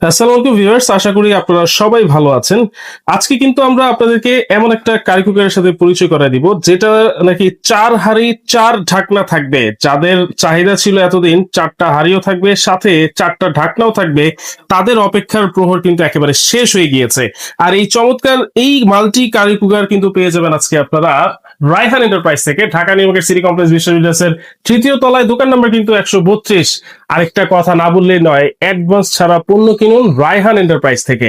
আসসালামু আলাইকুম ভিউয়ার্স, আশা করি আপনারা সবাই ভালো আছেন। আজকে কিন্তু আমরা আপনাদেরকে এমন একটা কারি কুকারের সাথে পরিচয় করায় দিব যেটা নাকি 4 হাঁড়ি 4 ঢাকনা থাকবে। যাদের চাহিদা ছিল এতদিন 4টা হাঁড়িও থাকবে, সাথে 4টা ঢাকনাও থাকবে, তাদের অপেক্ষার প্রহর কিন্তু একেবারে শেষ হয়ে গিয়েছে। আর এই চমৎকার এই মাল্টি কারি কুকার কিন্তু পেয়ে যাবেন আজকে আপনারা রায়হান এন্টারপ্রাইজ থেকে, Dhaka new market city complex বিশ্ববিদ্যালয়ের তৃতীয় তলায়, দোকান নাম্বার কিন্তু 132। আরেকটা কথা না বললেই নয়, অ্যাডভান্স ছাড়া পণ্য কিনুন রায়হান এন্টারপ্রাইজ থেকে।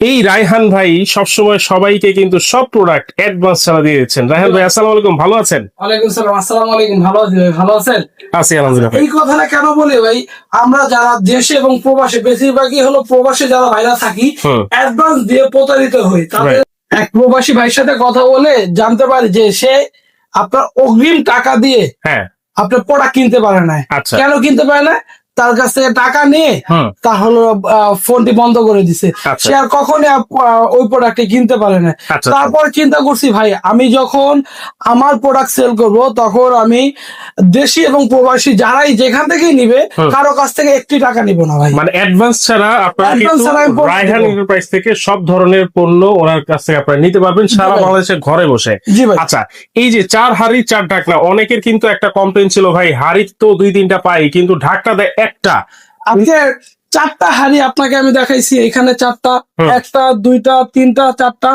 এই রায়হান ভাই সবসময় সবাইকে কিন্তু সব প্রোডাক্ট অ্যাডভান্স ছাড়া দিয়ে দিচ্ছেন। রায়হান ভাই আসসালামু আলাইকুম, ভালো আছেন? ওয়ালাইকুম সালাম। আসসালামু আলাইকুম। ভালো আছি ভাই, ভালো আছেন? আছি আলহামদুলিল্লাহ ভাই। এই কথাটা কেন বলি ভাই, আমরা যারা দেশে এবং প্রবাসে, বেশিরভাগই হলো প্রবাসে যারা ভাইরা থাকি, অ্যাডভান্স দিয়ে প্রতারিত হই। তাদের এক প্রবাসী ভাইয়ের সাথে কথা বলে জানতে পারি যে সে আপনার অগ্রিম টাকা দিয়ে হ্যাঁ, আপনার প্রোডাক্ট কিনতে পারে না। আচ্ছা। কেন কিনতে পারে না? তার কাছ থেকে টাকা নিয়ে তার হলো ফোনটি বন্ধ করে দিছে। আচ্ছা। সে আর কখনই ওই প্রোডাক্টে কিনতে পারে না। আচ্ছা। তারপর চিন্তা করছি ভাই, আমি যখন আমার প্রোডাক্ট সেল করব তখন আমি দেশি এবং প্রবাসী যারাই যেখান থেকেই নিবে কারো কাছ থেকে একটি টাকা নিব না ভাই। মানে অ্যাডভান্স ছাড়া আপনারা Advance কিন্তু ছাড়া আমি পণ্য রায়হান দেব। এন্টারপ্রাইজ থেকে সব ধরনের পণ্য ওনার কাছ থেকে আপনারা নিতে পারবেন সারা ভাই। বাংলাদেশে ঘরে বসে। জি ভাই। আচ্ছা, এই যে 4 হাঁড়ি 4 ঢাকনা, অনেকের কিন্তু একটা কমপ্লেন ছিল, ভাই হাঁড়ি তো 2-3টা পাই কিন্তু ঢাকনা দেয় একটা। আজকে 4টা হাড়ি আপনাকে আমি দেখাইছি, এখানে 4টা, 1টা 2টা 3টা 4টা,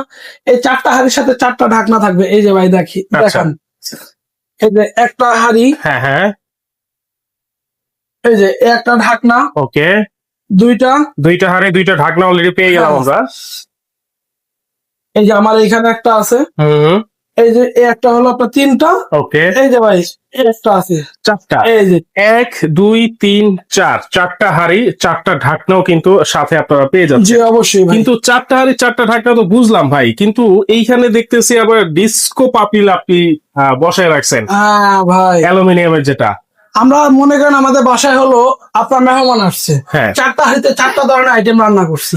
এই 4টা হাড়ির সাথে 4টা ঢাকনা থাকবে। এই যে ভাই দেখান, এই যে একটা হাড়ি, হ্যাঁ হ্যাঁ, এই যে একটা ঢাকনা, ওকে। 2টা হাঁড়ি 2টা ঢাকনা অলরেডি পেয়ে গেলাম আমরা। এই যে আমার এখানে একটা আছে, এই যে একটা হলো আপনার 3টা, ওকে। এই যে ভাই একটা আছে 4টা, এই যে 1 2 3 4, 4টা হাঁড়ি 4টা ঢাকনাও কিন্তু সাথে আপনারা পেয়ে জি যাচ্ছেন। অবশ্যই ভাই। কিন্তু 4টা হাঁড়ি 4টা ঢাকনা তো বুঝলাম ভাই, কিন্তু এইখানে দেখতেছি আবার ডিস্কো পাতিল আপনি বসায় রাখছেন, হ্যাঁ ভাই, অ্যালুমিনিয়ামের যেটা। আমরা মনে করেন আমাদের বাসায় হলো আপনার মেহমান আসছে, হ্যাঁ। 4টা হাড়িতে 4টা ধরনের আইটেম রান্না করছি।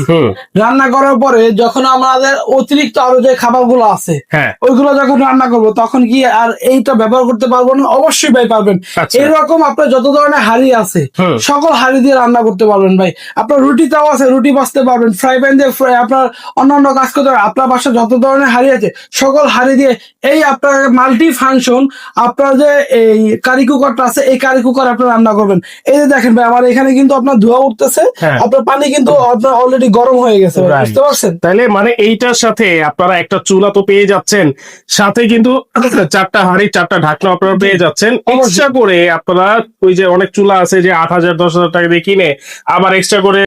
রান্না করার পরে যখন আমাদের অতিরিক্ত আরো যে খাবারগুলো আছে হ্যাঁ, ওইগুলো যখন রান্না করবো তখন কি আর এইটা ব্যবহার করতে পারবো না? অবশ্যই ভাই পারবেন। আচ্ছা। এরকম আপনার যত ধরনের হাড়ি আছে সকল হাড়ি দিয়ে রান্না করতে পারবেন ভাই। আপনার রুটি তাও আছে, রুটি বাছতে পারবেন, ফ্রাই প্যান দিয়ে আপনার অন্যান্য কাজ করতে পারবেন। আপনার বাসায় যত ধরনের হাড়ি আছে সকল হাড়ি দিয়ে এই আপনার মাল্টি ফাংশন আপনার যে এই কারি কুকারটা আছে, এই কারি কুকার আপনার রান্না করবেন। এই যে দেখেন ভাই, আমার এখানে কিন্তু আপনার ধোঁয়া উঠতেছে, আপনার পানি কিন্তু আপনার অলরেডি গরম হয়ে গেছে, বুঝতে পারছেন? তাহলে মানে এইটার সাথে আপনারা একটা চুলা তো পেয়ে যাচ্ছেন, সাথে কিন্তু 4টা হাঁড়ি 4টা ঢাকনা আপনারা পেয়ে যাচ্ছেন। এক্সট্রা করে আপনারা ওই যে অনেক চুলা আছে যে 8,000 10,000 টাকা দিয়ে কিনে আবার এক্সট্রা করে